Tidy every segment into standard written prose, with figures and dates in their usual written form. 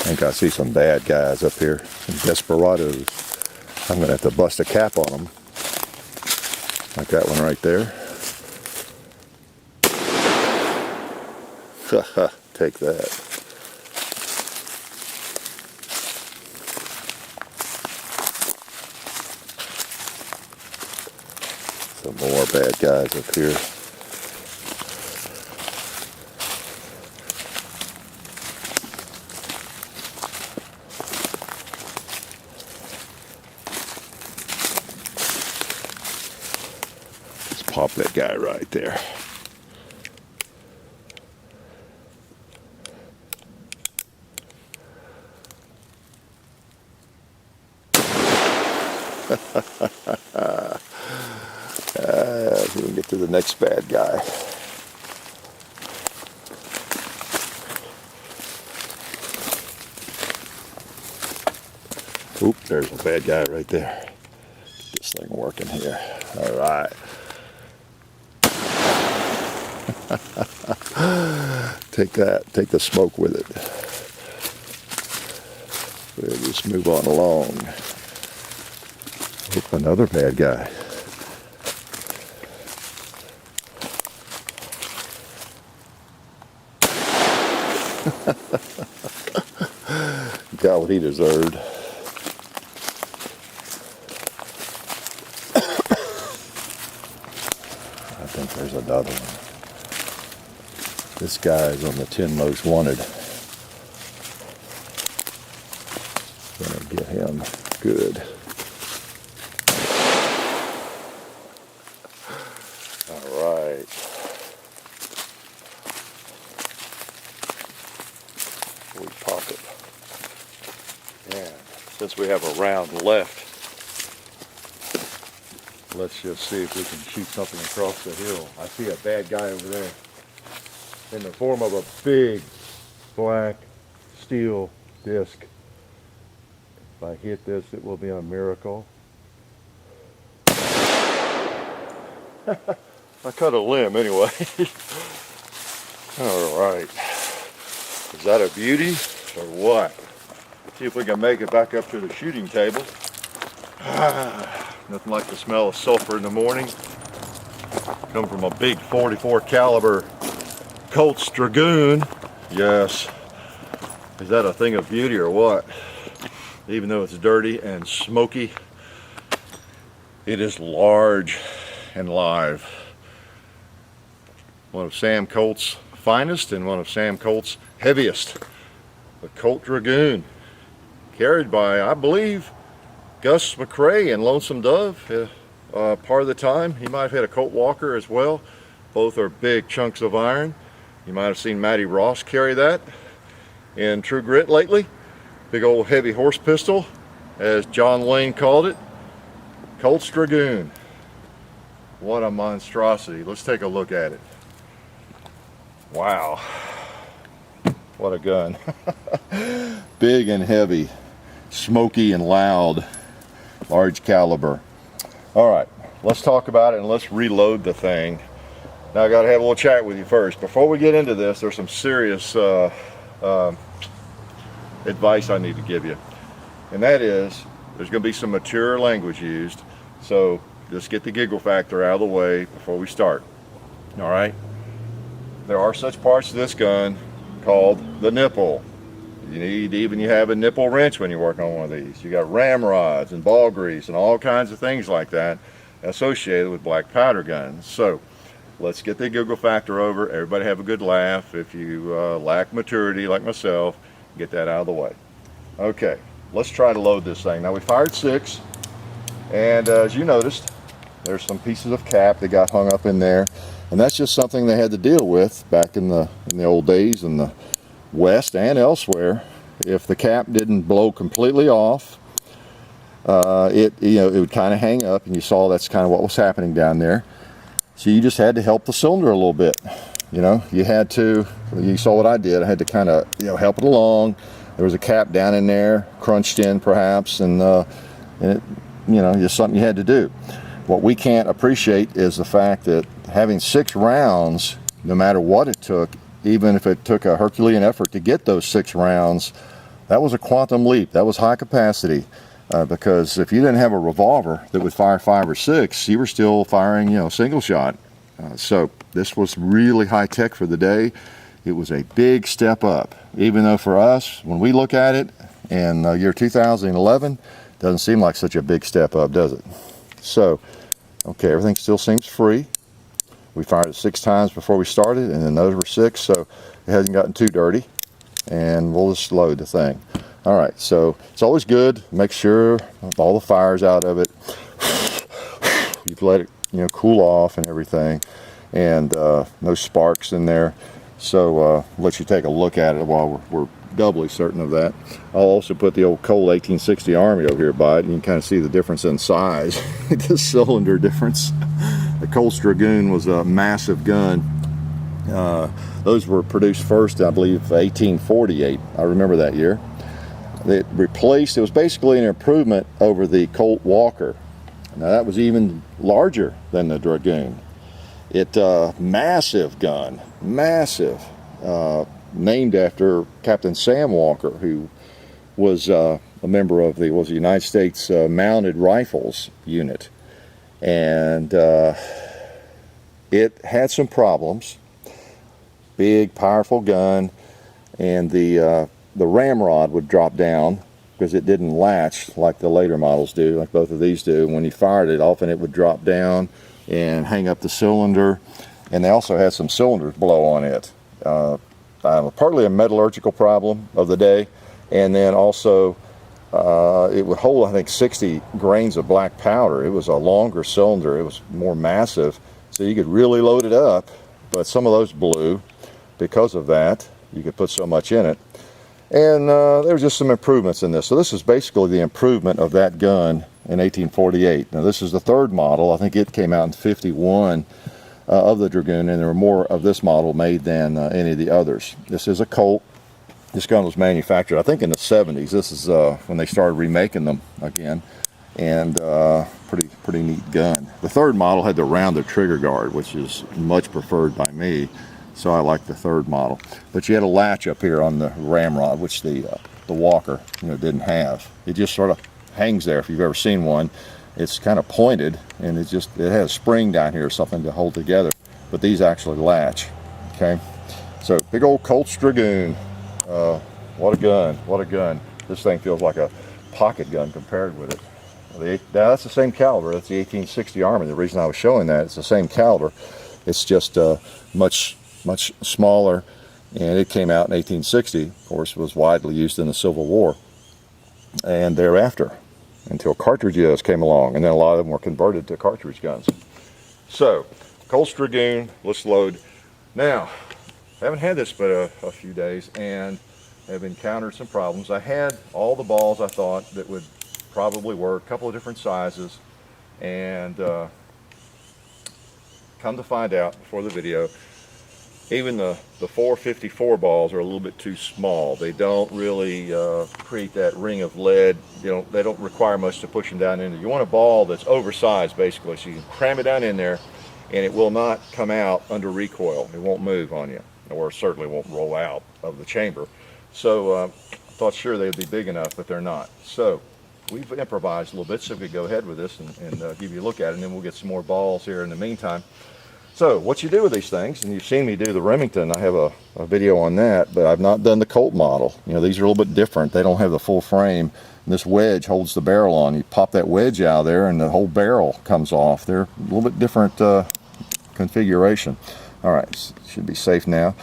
think I see some bad guys up here, some desperados. I'm gonna have to bust a cap on them. Like that one right there. Take that. Some more bad guys up here. Let's pop that guy right there. We can get to the next bad guy. Oop, there's a bad guy right there. Get this thing working here. All right. Take that. Take the smoke with it. We'll just move on along. Oop, another bad guy. Got what he deserved. I think there's another one. This guy's on the 10 most wanted. Gonna get him good. All right. We pop it. And since we have a round left, let's just see if we can shoot something across the hill. I see a bad guy over there in the form of a big black steel disc. If I hit this, it will be a miracle. I cut a limb anyway. All right. Is that a beauty or what? See if we can make it back up to the shooting table. Nothing like the smell of sulfur in the morning. Come from a big 44 caliber Colt Dragoon. Yes. Is that a thing of beauty or what? Even though it's dirty and smoky, it is large and live. One of Sam Colt's finest and one of Sam Colt's heaviest. The Colt Dragoon, carried by, I believe, Gus McCrae and Lonesome Dove. Part of the time, he might have had a Colt Walker as well. Both are big chunks of iron. You might have seen Matty Ross carry that in True Grit lately. Big old heavy horse pistol, as John Lane called it. Colt Dragoon. What a monstrosity. Let's take a look at it. Wow. What a gun. Big and heavy, smoky and loud, large caliber. All right, let's talk about it and let's reload the thing. Now I gotta have a little chat with you first. Before we get into this, there's some serious advice I need to give you. And that is, there's gonna be some mature language used. So just get the giggle factor out of the way before we start. All right? There are such parts of this gun called the nipple. You have a nipple wrench when you work on one of these. You got ramrods and ball grease and all kinds of things like that associated with black powder guns. So let's get the giggle factor over. Everybody have a good laugh. If you lack maturity like myself, get that out of the way. Okay, let's try to load this thing. Now we fired 6, and as you noticed, there's some pieces of cap that got hung up in there, and that's just something they had to deal with back in the old days in the West and elsewhere. If the cap didn't blow completely off, it would kind of hang up, and you saw that's kind of what was happening down there. So you just had to help the cylinder a little bit. You saw what I did. I had to kind of help it along. There was a cap down in there, crunched in perhaps, and it just something you had to do. What we can't appreciate is the fact that having 6 rounds, no matter what it took, even if it took a Herculean effort to get those 6 rounds, that was a quantum leap. That was high capacity. Because if you didn't have a revolver that would fire 5 or 6, you were still firing, you know, single shot. So this was really high tech for the day. It was a big step up, even though for us, when we look at it in year 2011, doesn't seem like such a big step up, does it? So, okay, everything still seems free. We fired it 6 times before we started, and then those were 6, so it hasn't gotten too dirty. And we'll just load the thing. All right, so it's always good. Make sure all the fire's out of it. You've let it, you know, cool off and everything, and no sparks in there. So let you take a look at it while we're doubly certain of that. I'll also put the old Colt 1860 Army over here by it. You can kind of see the difference in size, the cylinder difference. The Colt Dragoon was a massive gun. Those were produced first, I believe, 1848. I remember that year. It was basically an improvement over the Colt Walker. Now that was even larger than the Dragoon. Massive gun, massive, named after Captain Sam Walker, who was a member of the United States Mounted Rifles unit. And it had some problems. Big, powerful gun, and the ramrod would drop down because it didn't latch like the later models do, like both of these do. When you fired it, often it would drop down and hang up the cylinder, and they also had some cylinders blow on it. Partly a metallurgical problem of the day, and then also it would hold, I think, 60 grains of black powder. It was a longer cylinder, it was more massive, so you could really load it up, but some of those blew because of that. You could put so much in it. And there were just some improvements in this. So this is basically the improvement of that gun in 1848. Now this is the 3rd model. I think it came out in 51 of the Dragoon, and there were more of this model made than any of the others. This is a Colt. This gun was manufactured, I think, in the 70s. This is when they started remaking them again. And pretty neat gun. The 3rd model had the rounded trigger guard, which is much preferred by me. So I like the 3rd model. But you had a latch up here on the ramrod, which the Walker, you know, didn't have. It just sort of hangs there. If you've ever seen one, it's kind of pointed, and it has a spring down here or something to hold together. But these actually latch. Okay, so big old Colt Dragoon. What a gun! What a gun! This thing feels like a pocket gun compared with it. Now that's the same caliber. That's the 1860 Army. The reason I was showing that, it's the same caliber. It's just much smaller, and it came out in 1860. Of course, was widely used in the Civil War and thereafter, until cartridges came along, and then a lot of them were converted to cartridge guns. So, Colt Dragoon, let's load. Now, I haven't had this but a few days, and have encountered some problems. I had all the balls I thought that would probably work, a couple of different sizes, and come to find out before the video, even the 454 balls are a little bit too small. They don't really create that ring of lead. They don't require much to push them down into. You want a ball that's oversized, basically, so you can cram it down in there, and it will not come out under recoil. It won't move on you, or certainly won't roll out of the chamber. So I thought sure they'd be big enough, but they're not. So we've improvised a little bit, so we could go ahead with this and give you a look at it, and then we'll get some more balls here in the meantime. So what you do with these things, and you've seen me do the Remington, I have a video on that, but I've not done the Colt model. You know, these are a little bit different. They don't have the full frame. And this wedge holds the barrel on. You pop that wedge out of there and the whole barrel comes off. They're a little bit different configuration. All right, should be safe now.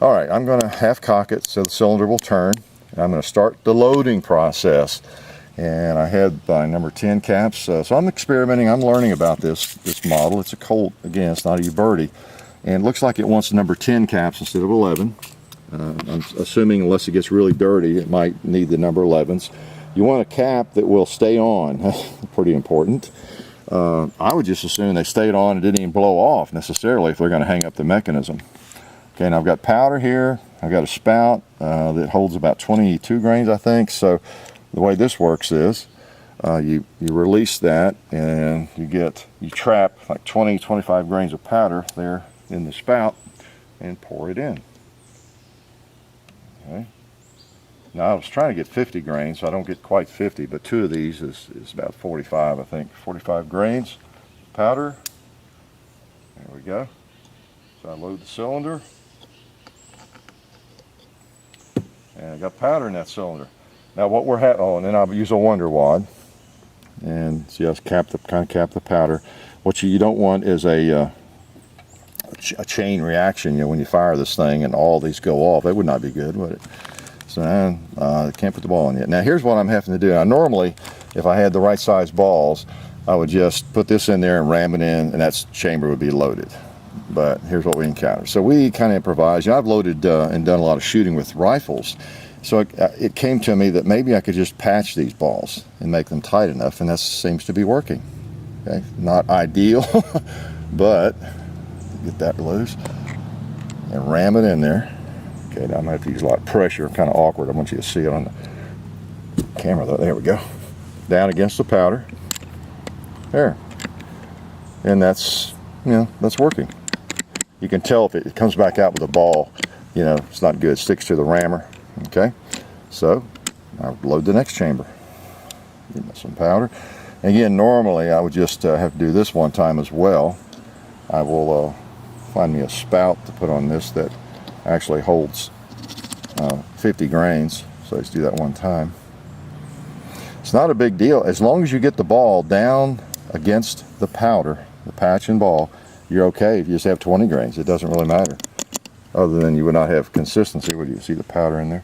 All right, I'm going to half cock it so the cylinder will turn. And I'm going to start the loading process. And I had my number 10 caps, so I'm experimenting. I'm learning about this model. It's a Colt, again, it's not a Uberti, and it looks like it wants number 10 caps instead of 11. I'm assuming unless it gets really dirty, it might need the number 11s. You want a cap that will stay on. Pretty important. I would just assume they stayed on and didn't even blow off necessarily if they're going to hang up the mechanism. Okay, and I've got powder here. I've got a spout that holds about 22 grains, I think. So the way this works is you release that, and you trap like 20-25 grains of powder there in the spout and pour it in. Okay. Now I was trying to get 50 grains, so I don't get quite 50, but 2 of these is about 45, I think. 45 grains powder. There we go. So I load the cylinder. And I got powder in that cylinder. Now what we're and then I'll use a wonder wad. And see, I kind of cap the powder. What you don't want is a chain reaction, you know, when you fire this thing and all these go off. That would not be good, would it? So I can't put the ball in yet. Now here's what I'm having to do. Now normally, if I had the right size balls, I would just put this in there and ram it in, and that chamber would be loaded. But here's what we encountered. So we kind of improvised. You know, I've loaded and done a lot of shooting with rifles. So it came to me that maybe I could just patch these balls and make them tight enough, and that seems to be working. Okay, not ideal, but get that loose and ram it in there. Okay, now I'm gonna have to use a lot of pressure. Kind of awkward. I want you to see it on the camera though. There we go. Down against the powder. There. And that's, you know, that's working. You can tell if it comes back out with a ball, you know, it's not good. It sticks to the rammer. Okay, so I'll load the next chamber. Give me some powder. Again, normally I would just have to do this one time as well. I will find me a spout to put on this that actually holds 50 grains. So let's do that one time. It's not a big deal. As long as you get the ball down against the powder, the patch and ball, you're okay. If you just have 20 grains, it doesn't really matter. Other than you would not have consistency. Would you see the powder in there?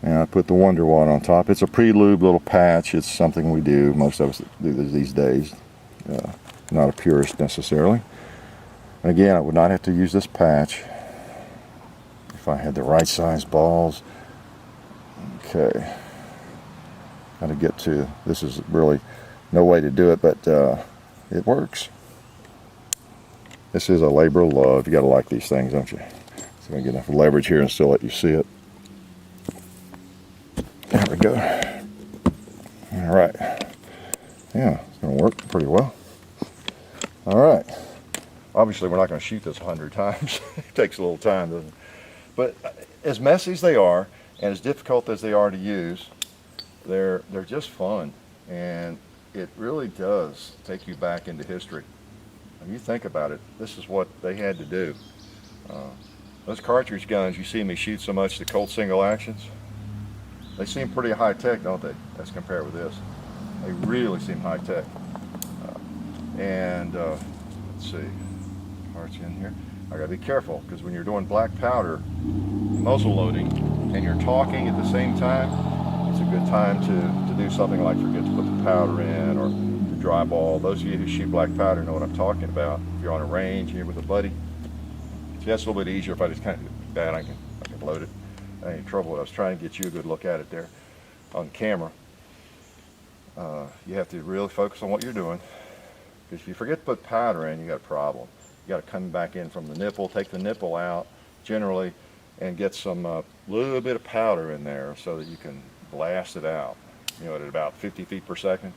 And I put the Wonder Wad on top. It's a pre-lube little patch. It's something we do. Most of us do this these days. Not a purist necessarily. And again, I would not have to use this patch if I had the right size balls. Okay. Got to get to, this is really no way to do it, but it works. This is a labor of love. You got to like these things, don't you? So I get enough leverage here and still let you see it. There we go. All right. Yeah, it's going to work pretty well. All right. Obviously, we're not going to shoot this 100 times. It takes a little time, doesn't it? But as messy as they are, and as difficult as they are to use, they're just fun. And it really does take you back into history. When you think about it, this is what they had to do. Those cartridge guns you see me shoot so much, the Colt single actions, they seem pretty high tech, don't they, as compared with this? They really seem high tech. Let's see, parts in here. I gotta be careful, because when you're doing black powder muzzle loading and you're talking at the same time, it's a good time to do something like forget to put the powder in, or the dry ball. Those of you who shoot black powder know what I'm talking about. If you're on a range here with a buddy, see, that's a little bit easier. If I just kind of bad, I can load it. I ain't in trouble. I was trying to get you a good look at it there on camera. You have to really focus on what you're doing, because if you forget to put powder in, you got a problem. You got to come back in from the nipple, take the nipple out generally, and get some little bit of powder in there so that you can blast it out. You know, at about 50 feet per second,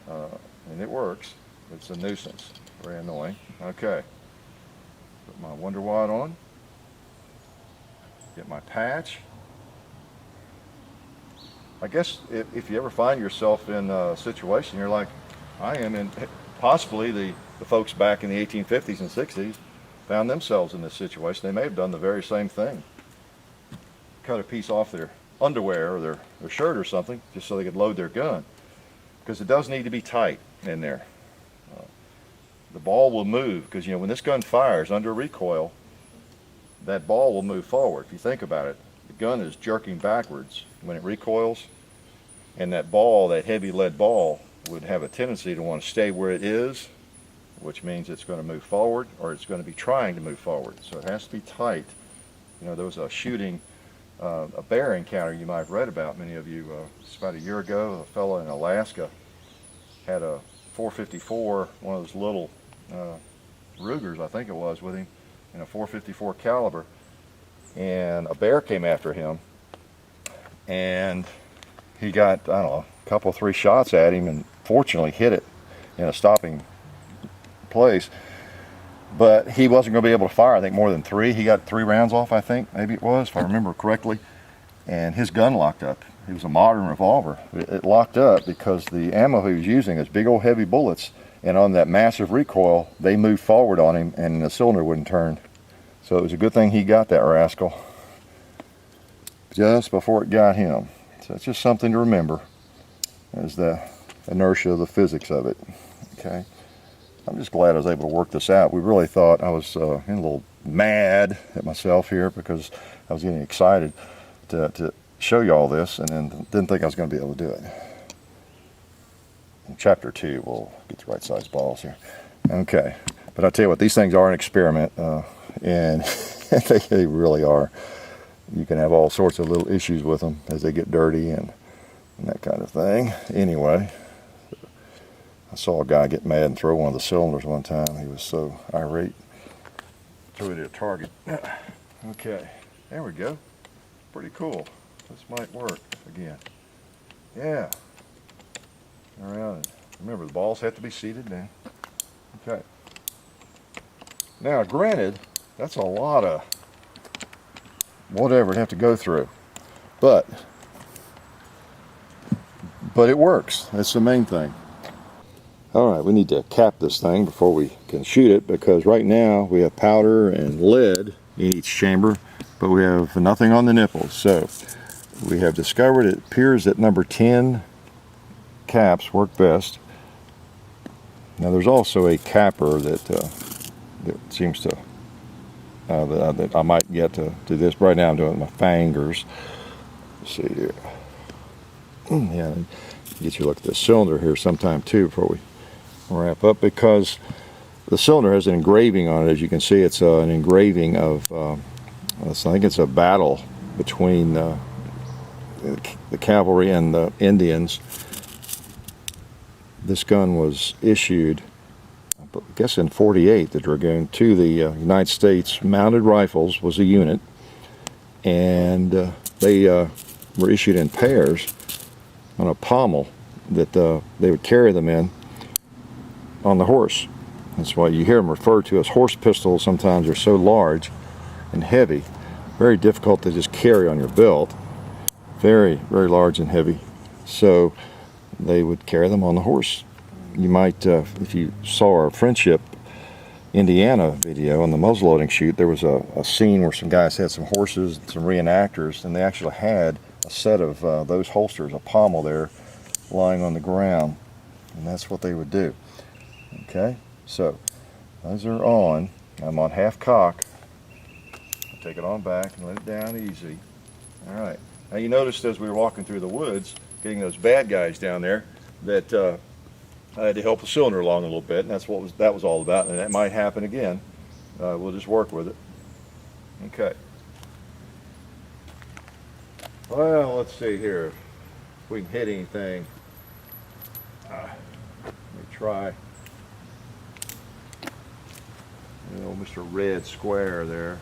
and it works. It's a nuisance, very annoying. Okay, put my Wonder Wad on. Get my patch. I guess if you ever find yourself in a situation, you're like I am, and possibly the folks back in the 1850s and 60s found themselves in this situation, they may have done the very same thing. Cut a piece off their underwear or their shirt or something just so they could load their gun, because it does need to be tight in there. The ball will move, because, you know, when this gun fires under recoil, that ball will move forward. If you think about it, the gun is jerking backwards when it recoils, and that ball, that heavy lead ball, would have a tendency to want to stay where it is, which means it's going to move forward, or it's going to be trying to move forward. So it has to be tight. You know, there was a shooting, a bear encounter you might have read about, many of you, it's about a year ago. A fellow in Alaska had a 454, one of those little Rugers, I think it was, with him, in a 454 caliber, and a bear came after him, and he got, I don't know, a couple, 3 shots at him, and fortunately hit it in a stopping place, but he wasn't going to be able to fire, I think, more than 3. He got 3 rounds off, I think, maybe it was, if I remember correctly, and his gun locked up. It was a modern revolver. It locked up because the ammo he was using is big old heavy bullets, and on that massive recoil, they moved forward on him and the cylinder wouldn't turn. So it was a good thing he got that rascal just before it got him. So it's just something to remember, as the inertia of the physics of it. Okay, I'm just glad I was able to work this out. We really thought I was getting a little mad at myself here because I was getting excited to show you all this, and then didn't think I was going to be able to do it. In chapter 2, we'll get the right size balls here. Okay, but I'll tell you what, these things are an experiment, and they really are. You can have all sorts of little issues with them as they get dirty and that kind of thing. Anyway, I saw a guy get mad and throw one of the cylinders one time. He was so irate. Threw it at a target. Okay, there we go. Pretty cool. This might work again. Yeah. Around. Remember, the balls have to be seated down. Okay. Now, granted, that's a lot of whatever to have to go through, but it works. That's the main thing. All right, we need to cap this thing before we can shoot it, because right now we have powder and lead in each chamber, but we have nothing on the nipples. So we have discovered it appears that number 10 caps work best. Now there's also a capper that seems to that I might get to do this. Right now I'm doing it with my fingers. Let's see here. Yeah, get you a look at the cylinder here sometime too before we wrap up, because the cylinder has an engraving on it. As you can see, it's an engraving of I think it's a battle between the cavalry and the Indians. This gun was issued, I guess in '48, the Dragoon, to the United States Mounted Rifles was a unit, and they were issued in pairs on a pommel that they would carry them in on the horse. That's why you hear them referred to as horse pistols. Sometimes they're so large and heavy, very difficult to just carry on your belt. Very, very large and heavy. So they would carry them on the horse. You might, if you saw our Friendship, Indiana video on the muzzleloading shoot, there was a scene where some guys had some horses, some reenactors, and they actually had a set of those holsters, a pommel there, lying on the ground, and that's what they would do. Okay, so those are on. I'm on half cock. I'll take it on back and let it down easy. All right. Now you noticed as we were walking through the woods, getting those bad guys down there, that I had to help the cylinder along a little bit, and that's what that was all about. And that might happen again. We'll just work with it. Okay. Well, let's see here if we can hit anything. Let me try. You know, Mr. Red Square there.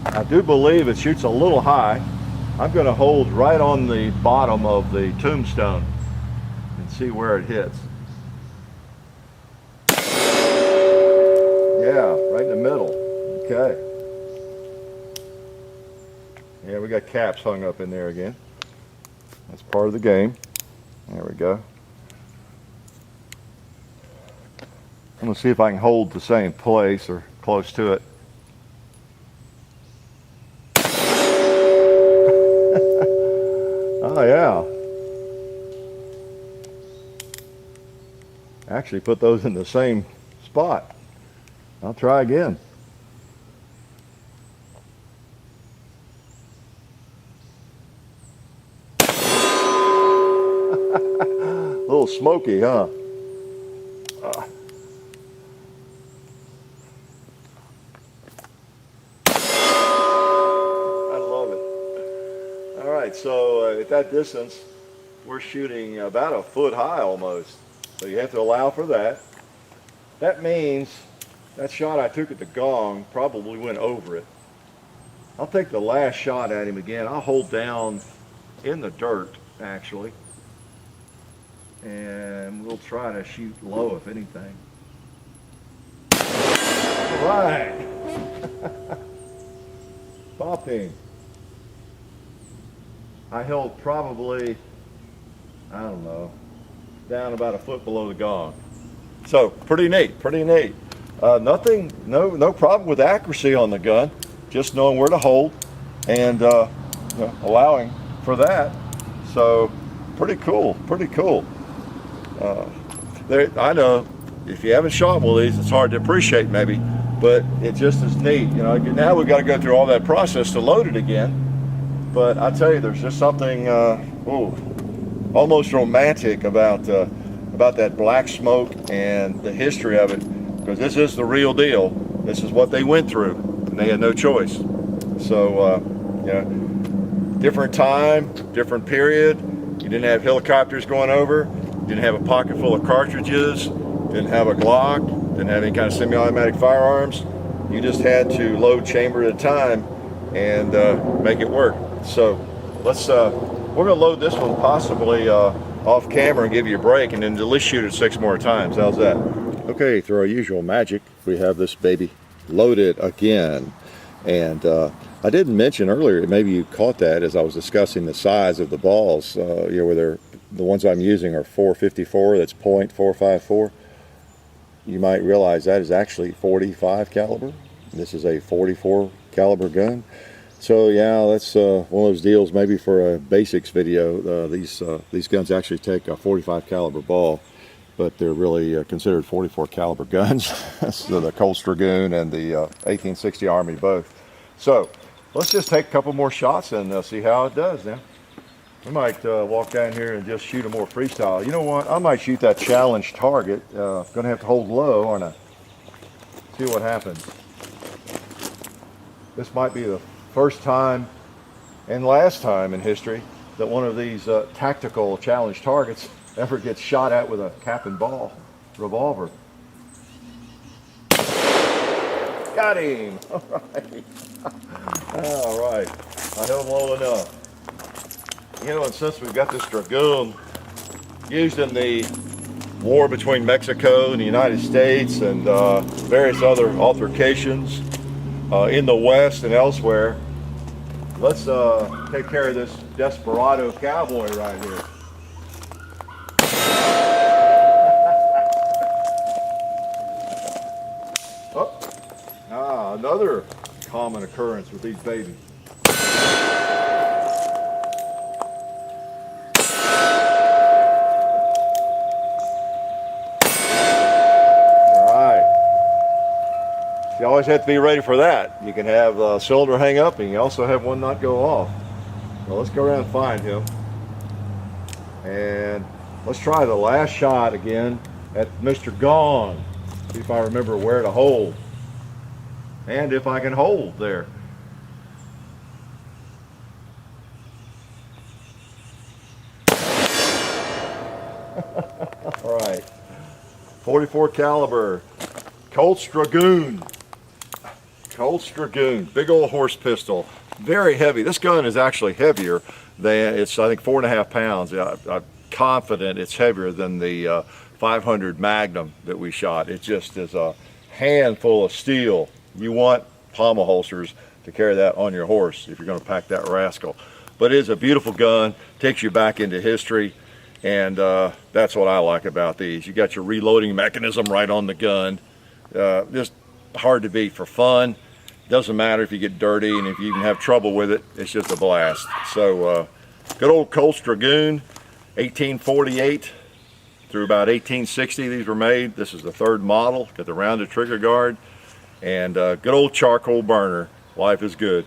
I do believe it shoots a little high. I'm going to hold right on the bottom of the tombstone and see where it hits. Yeah, right in the middle. Okay. Yeah, we got caps hung up in there again. That's part of the game. There we go. I'm going to see if I can hold the same place or close to it. Oh yeah. Actually put those in the same spot. I'll try again. A little smoky, huh? So at that distance, we're shooting about a foot high almost. So you have to allow for that. That means that shot I took at the gong probably went over it. I'll take the last shot at him again. I'll hold down in the dirt, actually. And we'll try to shoot low, if anything. right. Popping. I held probably, I don't know, down about a foot below the gong. So pretty neat, pretty neat. Nothing, no problem with accuracy on the gun. Just knowing where to hold and you know, allowing for that. So pretty cool, pretty cool. I know if you haven't shot one of these, it's hard to appreciate maybe, but it just is neat. You know, now we've got to go through all that process to load it again. But I tell you, there's just something almost romantic about that black smoke and the history of it, because this is the real deal. This is what they went through, and they had no choice. So, you know, different time, different period. You didn't have helicopters going over. You didn't have a pocket full of cartridges. Didn't have a Glock. Didn't have any kind of semi-automatic firearms. You just had to load chamber at a time and make it work. So let's we're gonna load this one possibly off camera and give you a break, and then at least shoot it 6 more times. How's that? Okay, through our usual magic, we have this baby loaded again. And I didn't mention earlier, maybe you caught that as I was discussing the size of the balls. You know, where the ones I'm using are .454. That's .454. You might realize that is actually .45 caliber. This is a .44 caliber gun. So yeah, that's one of those deals maybe for a basics video. These guns actually take a .45 caliber ball, but they're really considered .44 caliber guns. So the Colt Dragoon and the 1860 Army both. So let's just take a couple more shots and see how it does now. We might walk down here and just shoot a more freestyle. You know what? I might shoot that challenge target. Gonna have to hold low, aren't I? See what happens. This might be the first time and last time in history that one of these tactical challenge targets ever gets shot at with a cap and ball revolver. Got him! All right. All right. I held low enough. You know, and since we've got this Dragoon used in the war between Mexico and the United States and various other altercations in the West and elsewhere, let's take care of this desperado cowboy right here. Oh, another common occurrence with these babies. You always have to be ready for that. You can have a cylinder hang up, and you also have one not go off. Well, let's go around and find him. And let's try the last shot again at Mr. Gone. See if I remember where to hold. And if I can hold there. All right. .44 caliber. Colt Dragoon. Colt Dragoon, big old horse pistol, very heavy. This gun is actually heavier than, it's I think 4.5 pounds. I'm confident it's heavier than the 500 Magnum that we shot. It just is a handful of steel. You want pommel holsters to carry that on your horse if you're going to pack that rascal. But it is a beautiful gun, takes you back into history, and that's what I like about these. You got your reloading mechanism right on the gun. Just hard to beat for fun. Doesn't matter if you get dirty, and if you even have trouble with it, it's just a blast. So good old Colt Dragoon, 1848 through about 1860 these were made. This is the 3rd model, got the rounded trigger guard, and good old charcoal burner. Life is good.